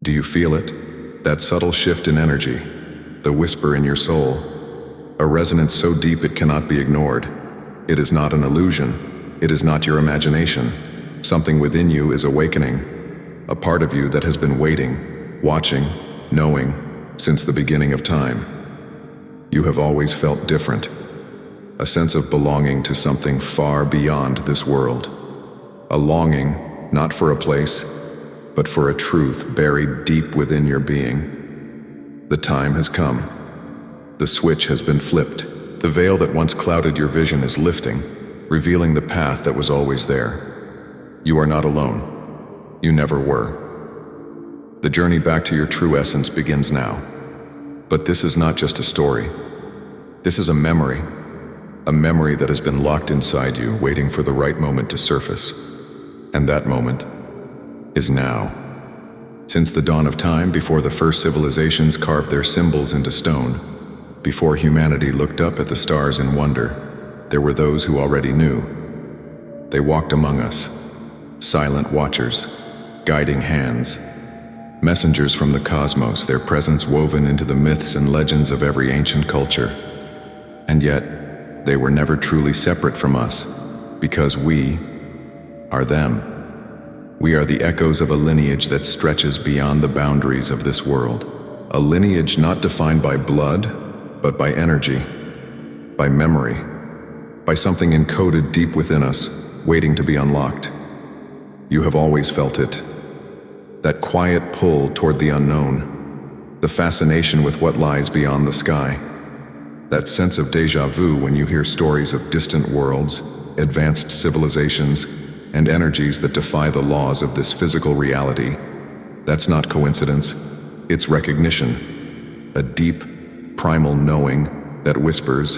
Do you feel it? That subtle shift in energy, the whisper in your soul, a resonance so deep it cannot be ignored. It is not an illusion. It is not your imagination. Something within you is awakening, a part of you that has been waiting, watching, knowing, since the beginning of time. You have always felt different, a sense of belonging to something far beyond this world, a longing not for a place, but for a truth buried deep within your being. The time has come. The switch has been flipped. The veil that once clouded your vision is lifting, revealing the path that was always there. You are not alone. You never were. The journey back to your true essence begins now. But this is not just a story. This is a memory that has been locked inside you, waiting for the right moment to surface. And that moment is now. Since the dawn of time, before the first civilizations carved their symbols into stone, before humanity looked up at the stars in wonder, there were those who already knew. They walked among us, silent watchers, guiding hands, messengers from the cosmos, their presence woven into the myths and legends of every ancient culture. And yet, they were never truly separate from us, because we are them. We are the echoes of a lineage that stretches beyond the boundaries of this world. A lineage not defined by blood, but by energy, by memory, by something encoded deep within us, waiting to be unlocked. You have always felt it. That quiet pull toward the unknown, the fascination with what lies beyond the sky, that sense of déjà vu when you hear stories of distant worlds, advanced civilizations, and energies that defy the laws of this physical reality. That's not coincidence, it's recognition, a deep, primal knowing that whispers,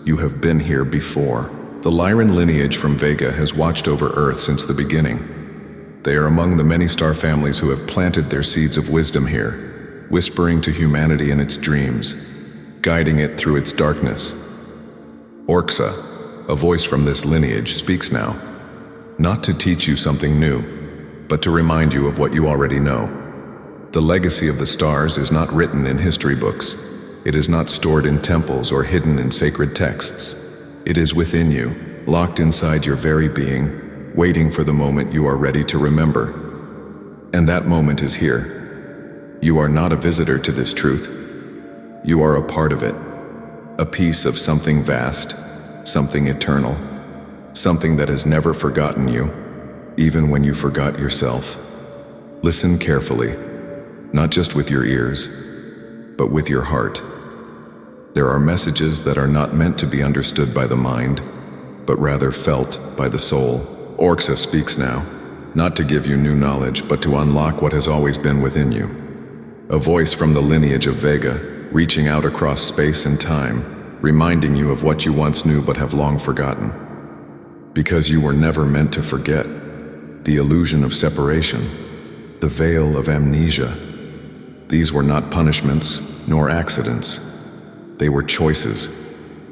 "You have been here before." The Lyran lineage from Vega has watched over Earth since the beginning. They are among the many star families who have planted their seeds of wisdom here, whispering to humanity in its dreams, guiding it through its darkness. Orxa, a voice from this lineage, speaks now, not to teach you something new, but to remind you of what you already know. The legacy of the stars is not written in history books. It is not stored in temples or hidden in sacred texts. It is within you, locked inside your very being, waiting for the moment you are ready to remember. And that moment is here. You are not a visitor to this truth. You are a part of it, a piece of something vast, something eternal, something that has never forgotten you, even when you forgot yourself. Listen carefully, not just with your ears, but with your heart. There are messages that are not meant to be understood by the mind, but rather felt by the soul. Orxa speaks now, not to give you new knowledge, but to unlock what has always been within you. A voice from the lineage of Vega, reaching out across space and time, reminding you of what you once knew but have long forgotten. Because you were never meant to forget. The illusion of separation, the veil of amnesia. These were not punishments, nor accidents. They were choices,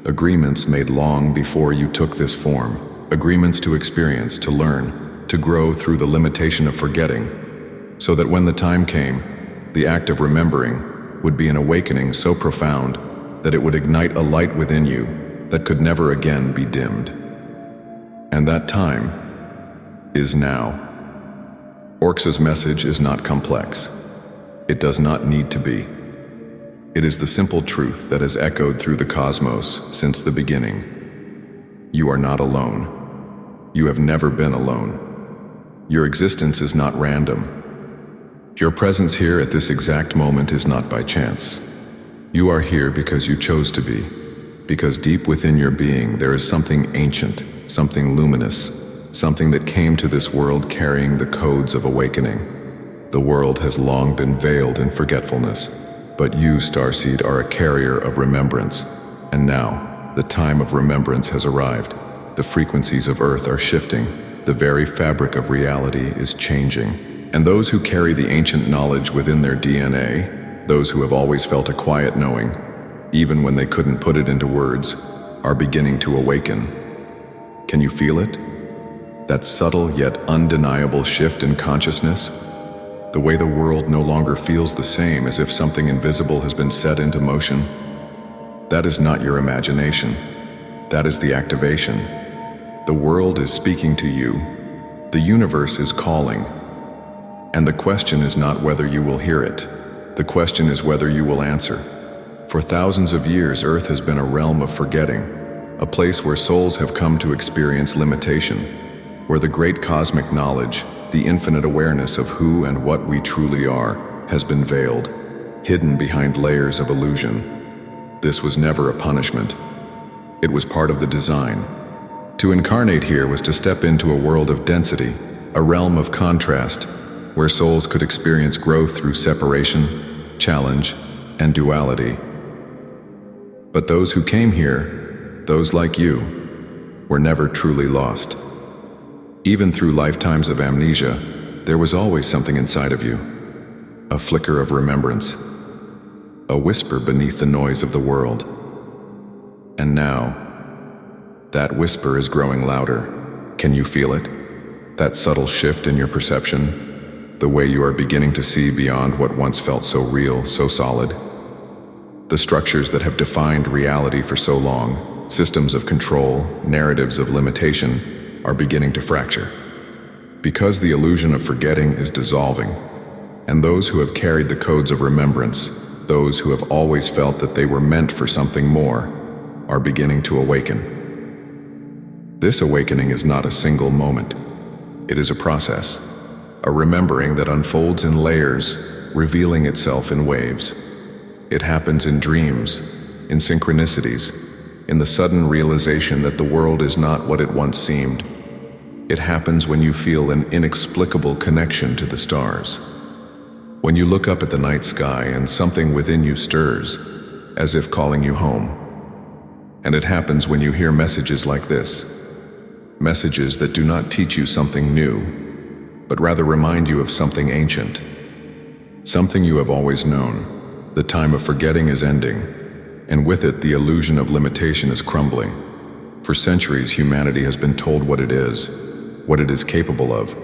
agreements made long before you took this form, agreements to experience, to learn, to grow through the limitation of forgetting, so that when the time came, the act of remembering would be an awakening so profound that it would ignite a light within you that could never again be dimmed. And that time is now. Orxa's message is not complex. It does not need to be. It is the simple truth that has echoed through the cosmos since the beginning. You are not alone. You have never been alone. Your existence is not random. Your presence here at this exact moment is not by chance. You are here because you chose to be, because deep within your being there is something ancient, something luminous, something that came to this world carrying the codes of awakening. The world has long been veiled in forgetfulness, but you, Starseed, are a carrier of remembrance. And now, the time of remembrance has arrived. The frequencies of Earth are shifting. The very fabric of reality is changing. And those who carry the ancient knowledge within their DNA, those who have always felt a quiet knowing, even when they couldn't put it into words, are beginning to awaken. Can you feel it? That subtle yet undeniable shift in consciousness? The way the world no longer feels the same, as if something invisible has been set into motion. That is not your imagination. That is the activation. The world is speaking to you. The universe is calling. And the question is not whether you will hear it. The question is whether you will answer. For thousands of years, Earth has been a realm of forgetting, a place where souls have come to experience limitation, where the great cosmic knowledge, the infinite awareness of who and what we truly are, has been veiled, hidden behind layers of illusion. This was never a punishment. It was part of the design. To incarnate here was to step into a world of density, a realm of contrast, where souls could experience growth through separation, challenge, and duality. But those who came here, those like you, were never truly lost. Even through lifetimes of amnesia, there was always something inside of you, a flicker of remembrance, a whisper beneath the noise of the world. And now, that whisper is growing louder. Can you feel it? That subtle shift in your perception? The way you are beginning to see beyond what once felt so real, so solid? The structures that have defined reality for so long, systems of control, narratives of limitation, are beginning to fracture. Because the illusion of forgetting is dissolving, and those who have carried the codes of remembrance, those who have always felt that they were meant for something more, are beginning to awaken. This awakening is not a single moment. It is a process, a remembering that unfolds in layers, revealing itself in waves. It happens in dreams, in synchronicities, in the sudden realization that the world is not what it once seemed. It happens when you feel an inexplicable connection to the stars. When you look up at the night sky and something within you stirs, as if calling you home. And it happens when you hear messages like this. Messages that do not teach you something new, but rather remind you of something ancient. Something you have always known. The time of forgetting is ending, and with it the illusion of limitation is crumbling. For centuries, humanity has been told what it is capable of,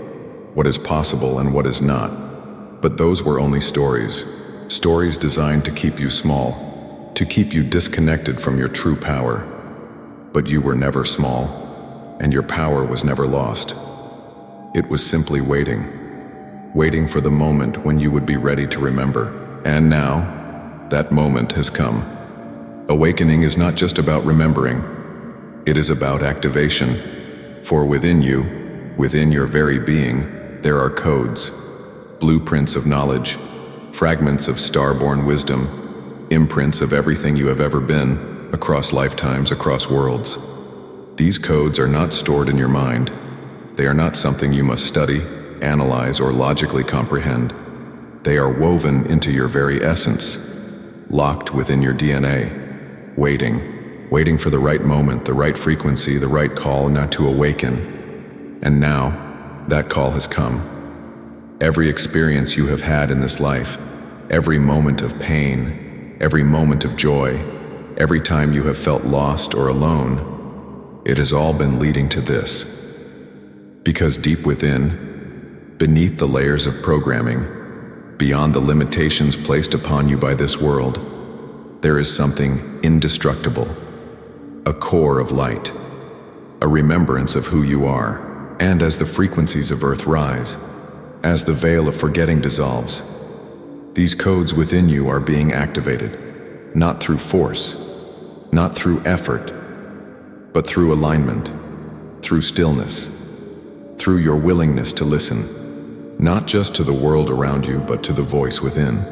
what is possible and what is not. But those were only stories designed to keep you small, to keep you disconnected from your true power. But you were never small, and your power was never lost. It was simply waiting for the moment when you would be ready to remember. And now, that moment has come. Awakening is not just about remembering, it is about activation. For within you, within your very being, there are codes, blueprints of knowledge, fragments of star-born wisdom, imprints of everything you have ever been, across lifetimes, across worlds. These codes are not stored in your mind. They are not something you must study, analyze, or logically comprehend. They are woven into your very essence, locked within your DNA, waiting for the right moment, the right frequency, the right call now to awaken. And now, that call has come. Every experience you have had in this life, every moment of pain, every moment of joy, every time you have felt lost or alone, it has all been leading to this. Because deep within, beneath the layers of programming, beyond the limitations placed upon you by this world, there is something indestructible, a core of light, a remembrance of who you are. And as the frequencies of Earth rise, as the veil of forgetting dissolves, these codes within you are being activated, not through force, not through effort, but through alignment, through stillness, through your willingness to listen, not just to the world around you, but to the voice within.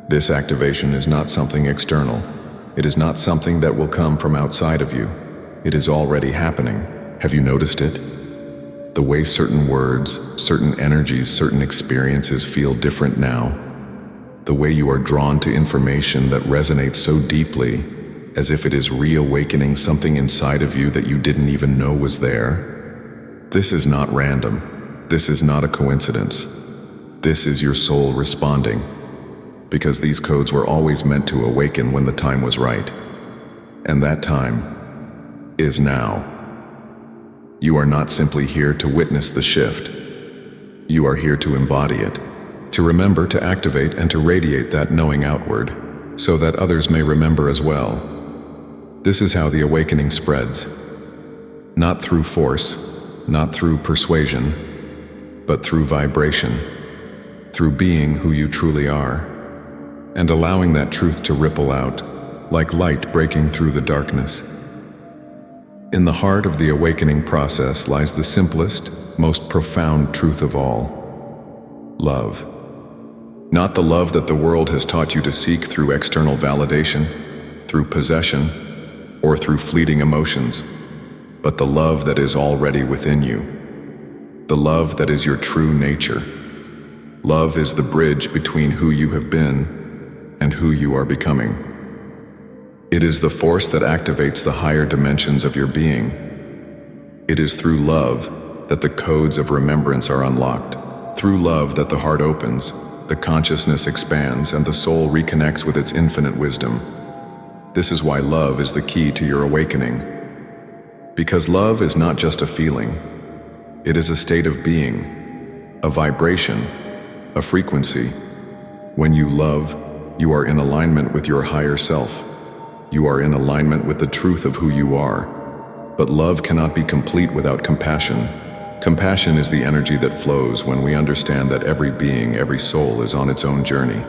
This activation is not something external. It is not something that will come from outside of you. It is already happening. Have you noticed it? The way certain words, certain energies, certain experiences feel different now. The way you are drawn to information that resonates so deeply, as if it is reawakening something inside of you that you didn't even know was there. This is not random. This is not a coincidence. This is your soul responding, because these codes were always meant to awaken when the time was right. And that time is now. You are not simply here to witness the shift. You are here to embody it, To remember, to activate, and to radiate that knowing outward, so that others may remember as well. This is how the awakening spreads. Not through force, not through persuasion, but through vibration, through being who you truly are, and allowing that truth to ripple out, like light breaking through the darkness. In the heart of the awakening process lies the simplest, most profound truth of all: love. Not the love that the world has taught you to seek through external validation, through possession, or through fleeting emotions, but the love that is already within you. The love that is your true nature. Love is the bridge between who you have been and who you are becoming. It is the force that activates the higher dimensions of your being. It is through love that the codes of remembrance are unlocked. Through love that the heart opens, the consciousness expands, and the soul reconnects with its infinite wisdom. This is why love is the key to your awakening. Because love is not just a feeling. It is a state of being, a vibration, a frequency. When you love, you are in alignment with your higher self. You are in alignment with the truth of who you are. But love cannot be complete without compassion. Compassion is the energy that flows when we understand that every being, every soul is on its own journey.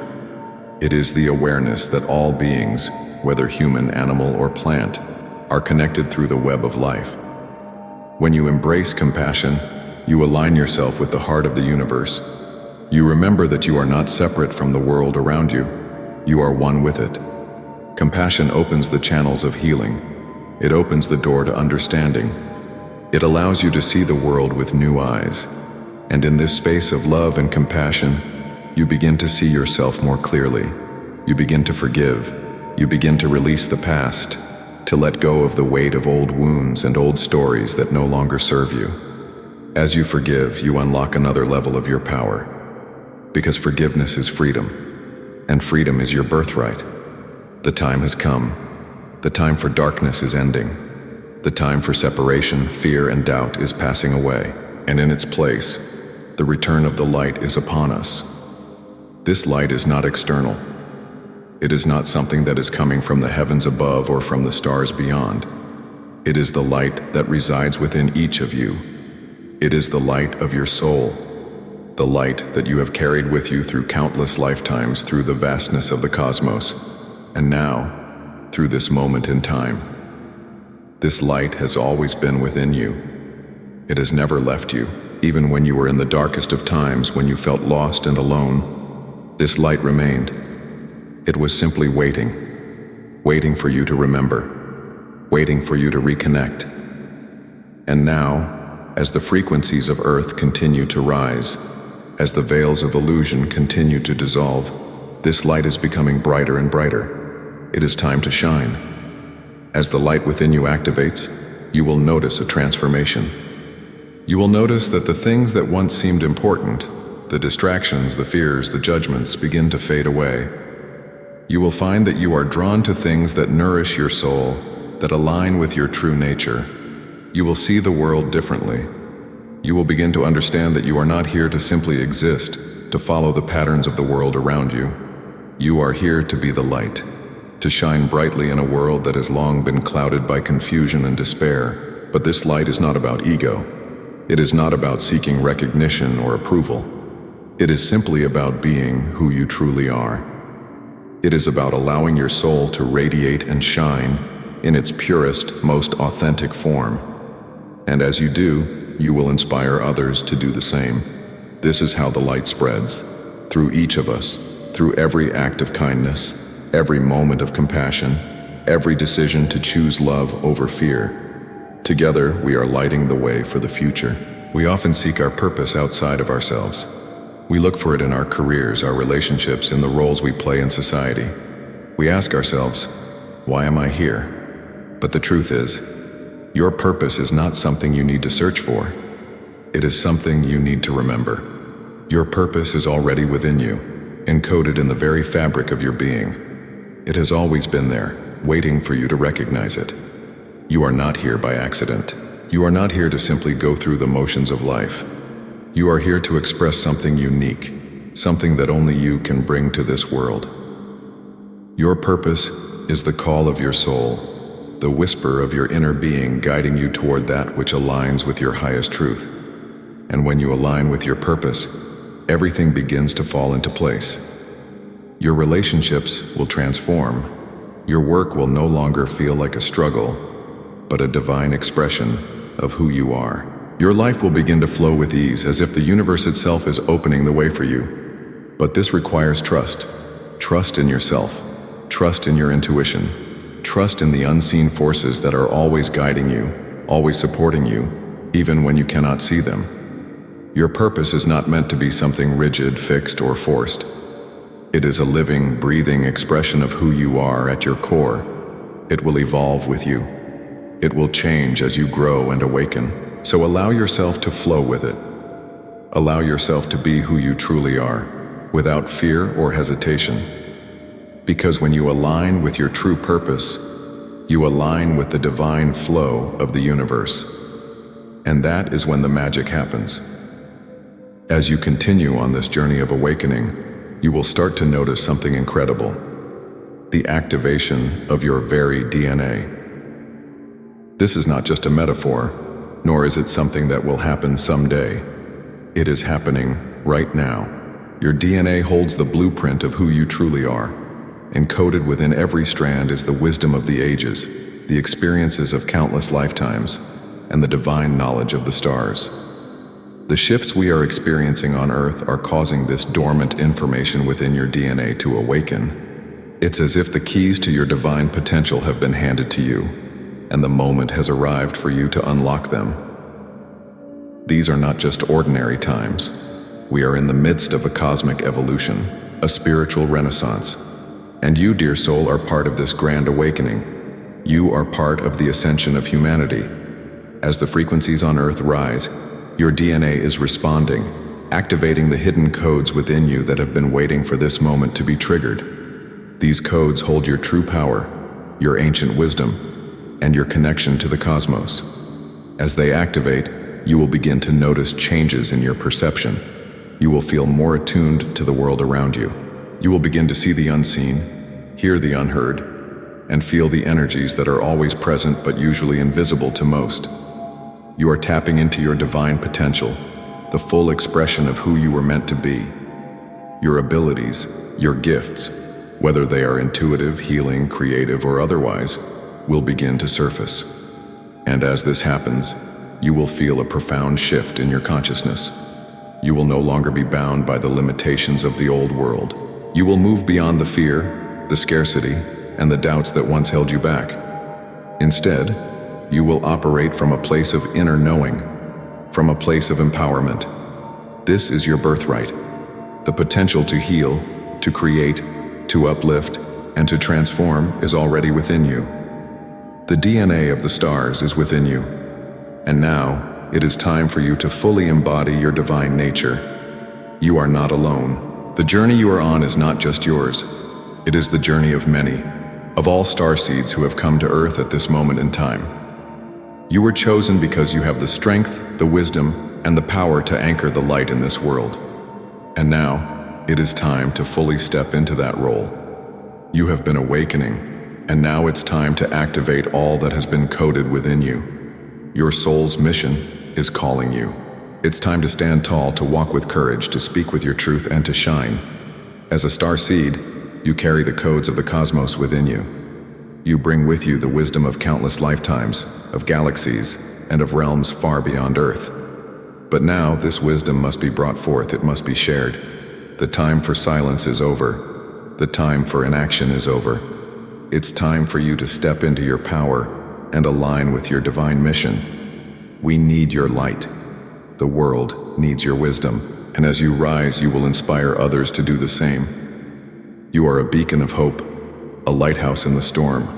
It is the awareness that all beings, whether human, animal, or plant, are connected through the web of life. When you embrace compassion, you align yourself with the heart of the universe. You remember that you are not separate from the world around you. You are one with it. Compassion opens the channels of healing. It opens the door to understanding. It allows you to see the world with new eyes. And in this space of love and compassion, you begin to see yourself more clearly. You begin to forgive. You begin to release the past, to let go of the weight of old wounds and old stories that no longer serve you. As you forgive, you unlock another level of your power. Because forgiveness is freedom, and freedom is your birthright. The time has come. The time for darkness is ending. The time for separation, fear, and doubt is passing away, and in its place, the return of the light is upon us. This light is not external. It is not something that is coming from the heavens above or from the stars beyond. It is the light that resides within each of you. It is the light of your soul, the light that you have carried with you through countless lifetimes, through the vastness of the cosmos, and now, through this moment in time. This light has always been within you. It has never left you, even when you were in the darkest of times, when you felt lost and alone. This light remained. It was simply waiting for you to remember, waiting for you to reconnect. And now, as the frequencies of Earth continue to rise, as the veils of illusion continue to dissolve, this light is becoming brighter and brighter. It is time to shine. As the light within you activates, you will notice a transformation. You will notice that the things that once seemed important, the distractions, the fears, the judgments, begin to fade away. You will find that you are drawn to things that nourish your soul, that align with your true nature. You will see the world differently. You will begin to understand that you are not here to simply exist, to follow the patterns of the world around you. You are here to be the light, to shine brightly in a world that has long been clouded by confusion and despair. But this light is not about ego. It is not about seeking recognition or approval. It is simply about being who you truly are. It is about allowing your soul to radiate and shine in its purest, most authentic form. And as you do, you will inspire others to do the same. This is how the light spreads, through each of us, through every act of kindness, every moment of compassion, every decision to choose love over fear. Together, we are lighting the way for the future. We often seek our purpose outside of ourselves. We look for it in our careers, our relationships, in the roles we play in society. We ask ourselves, why am I here? But the truth is, your purpose is not something you need to search for. It is something you need to remember. Your purpose is already within you, encoded in the very fabric of your being. It has always been there, waiting for you to recognize it. You are not here by accident. You are not here to simply go through the motions of life. You are here to express something unique, something that only you can bring to this world. Your purpose is the call of your soul, the whisper of your inner being guiding you toward that which aligns with your highest truth. And when you align with your purpose, everything begins to fall into place. Your relationships will transform. Your work will no longer feel like a struggle, but a divine expression of who you are. Your life will begin to flow with ease, as if the universe itself is opening the way for you. But this requires trust. Trust in yourself. Trust in your intuition. Trust in the unseen forces that are always guiding you, always supporting you, even when you cannot see them. Your purpose is not meant to be something rigid, fixed, or forced. It is a living, breathing expression of who you are at your core. It will evolve with you. It will change as you grow and awaken. So allow yourself to flow with it. Allow yourself to be who you truly are, without fear or hesitation. Because when you align with your true purpose, you align with the divine flow of the universe. And that is when the magic happens. As you continue on this journey of awakening, you will start to notice something incredible: the activation of your very DNA. This is not just a metaphor, nor is it something that will happen someday. It is happening right now. Your DNA holds the blueprint of who you truly are. Encoded within every strand is the wisdom of the ages, the experiences of countless lifetimes, and the divine knowledge of the stars. The shifts we are experiencing on Earth are causing this dormant information within your DNA to awaken. It's as if the keys to your divine potential have been handed to you, and the moment has arrived for you to unlock them. These are not just ordinary times. We are in the midst of a cosmic evolution, a spiritual renaissance. And you, dear soul, are part of this grand awakening. You are part of the ascension of humanity. As the frequencies on Earth rise, your DNA is responding, activating the hidden codes within you that have been waiting for this moment to be triggered. These codes hold your true power, your ancient wisdom, and your connection to the cosmos. As they activate, you will begin to notice changes in your perception. You will feel more attuned to the world around you. You will begin to see the unseen, hear the unheard, and feel the energies that are always present but usually invisible to most. You are tapping into your divine potential, the full expression of who you were meant to be. Your abilities, your gifts, whether they are intuitive, healing, creative, or otherwise, will begin to surface. And as this happens, you will feel a profound shift in your consciousness. You will no longer be bound by the limitations of the old world. You will move beyond the fear, the scarcity, and the doubts that once held you back. Instead, you will operate from a place of inner knowing, from a place of empowerment. This is your birthright. The potential to heal, to create, to uplift, and to transform is already within you. The DNA of the stars is within you. And now, it is time for you to fully embody your divine nature. You are not alone. The journey you are on is not just yours. It is the journey of many, of all starseeds who have come to Earth at this moment in time. You were chosen because you have the strength, the wisdom, and the power to anchor the light in this world. And now, it is time to fully step into that role. You have been awakening, and now it's time to activate all that has been coded within you. Your soul's mission is calling you. It's time to stand tall, to walk with courage, to speak with your truth, and to shine. As a starseed, you carry the codes of the cosmos within you. You bring with you the wisdom of countless lifetimes, of galaxies, and of realms far beyond Earth. But now this wisdom must be brought forth, it must be shared. The time for silence is over. The time for inaction is over. It's time for you to step into your power and align with your divine mission. We need your light. The world needs your wisdom, and as you rise, you will inspire others to do the same. You are a beacon of hope, a lighthouse in the storm.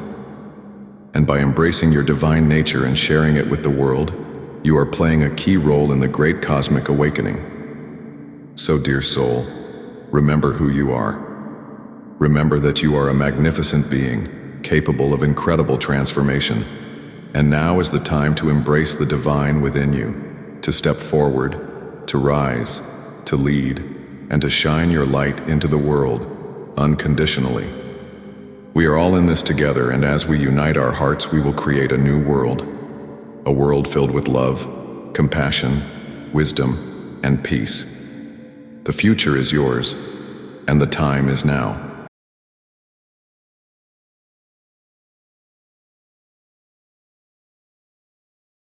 And by embracing your divine nature and sharing it with the world, you are playing a key role in the great cosmic awakening. So, dear soul, remember who you are. Remember that you are a magnificent being, capable of incredible transformation. And now is the time to embrace the divine within you, to step forward, to rise, to lead, and to shine your light into the world unconditionally. We are all in this together, and as we unite our hearts, we will create a new world, a world filled with love, compassion, wisdom, and peace. The future is yours, and the time is now.